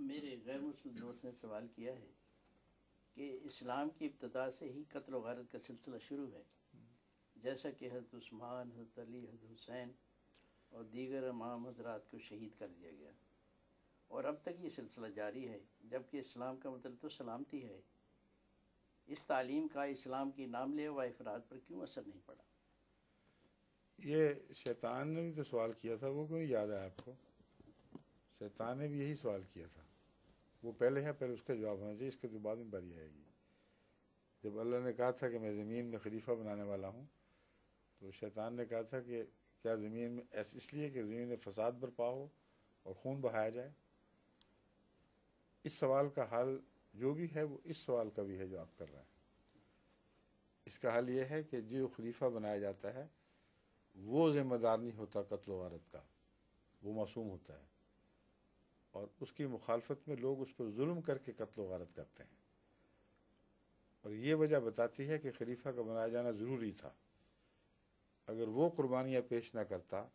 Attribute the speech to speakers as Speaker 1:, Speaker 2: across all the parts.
Speaker 1: میرے غیر مسلم دوست نے سوال کیا ہے کہ اسلام کی ابتدا سے ہی قتل و غارت کا سلسلہ شروع ہے، جیسا کہ حضرت عثمان، حضرت علی، حضرت حسین اور دیگر امام حضرات کو شہید کر دیا گیا، اور اب تک یہ سلسلہ جاری ہے، جبکہ اسلام کا مطلب تو سلامتی ہے۔ اس تعلیم کا اسلام کی نام لیوا افراد پر کیوں اثر نہیں پڑا؟
Speaker 2: یہ شیطان نے بھی تو سوال کیا تھا، وہ کیوں نہیں یاد ہے آپ کو؟ شیطان نے بھی یہی سوال کیا تھا، وہ پہلے ہے، پہلے اس کا جواب ہونا چاہیے، اس کے تو بعد میں باری آئے گی۔ جب اللہ نے کہا تھا کہ میں زمین میں خلیفہ بنانے والا ہوں، تو شیطان نے کہا تھا کہ کیا زمین میں اس لیے کہ زمین میں فساد برپا ہو اور خون بہایا جائے؟ اس سوال کا حل جو بھی ہے وہ اس سوال کا بھی ہے جو آپ کر رہے ہیں۔ اس کا حل یہ ہے کہ جو خلیفہ بنایا جاتا ہے وہ ذمہ دار نہیں ہوتا قتل و غارت کا، وہ معصوم ہوتا ہے، اور اس کی مخالفت میں لوگ اس پر ظلم کر کے قتل و غارت کرتے ہیں، اور یہ وجہ بتاتی ہے کہ خلیفہ کا بنایا جانا ضروری تھا۔ اگر وہ قربانیاں پیش نہ کرتا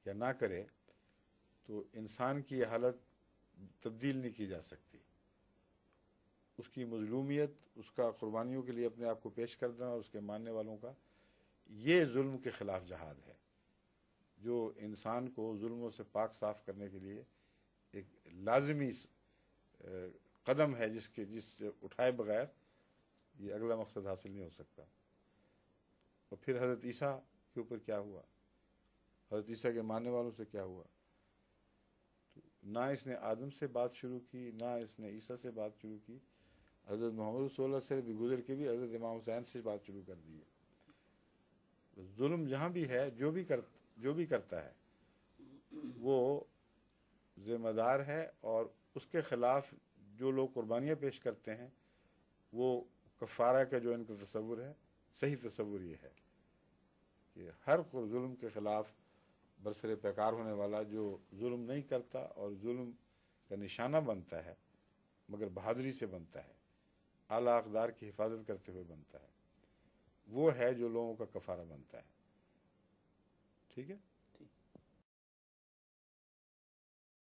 Speaker 2: یا نہ کرے تو انسان کی یہ حالت تبدیل نہیں کی جا سکتی۔ اس کی مظلومیت، اس کا قربانیوں کے لیے اپنے آپ کو پیش کر دینا اور اس کے ماننے والوں کا، یہ ظلم کے خلاف جہاد ہے، جو انسان کو ظلموں سے پاک صاف کرنے کے لیے ایک لازمی قدم ہے، جس سے اٹھائے بغیر یہ اگلا مقصد حاصل نہیں ہو سکتا۔ اور پھر حضرت عیسیٰ کے اوپر کیا ہوا، حضرت عیسیٰ کے ماننے والوں سے کیا ہوا؟ نہ اس نے آدم سے بات شروع کی، نہ اس نے عیسیٰ سے بات شروع کی، حضرت محمد صلی اللہ علیہ وسلم بھی گزر کے بھی حضرت امام حسین سے بات شروع کر دی ہے۔ ظلم جہاں بھی ہے، جو بھی کرتا ہے وہ ذمہ دار ہے، اور اس کے خلاف جو لوگ قربانیاں پیش کرتے ہیں وہ کفارہ کا جو ان کا تصور ہے، صحیح تصور یہ ہے کہ ہر ظلم کے خلاف برسر پیکار ہونے والا جو ظلم نہیں کرتا اور ظلم کا نشانہ بنتا ہے مگر بہادری سے بنتا ہے، اعلیٰ اقدار کی حفاظت کرتے ہوئے بنتا ہے، وہ ہے جو لوگوں کا کفارہ بنتا ہے۔ ٹھیک ہے؟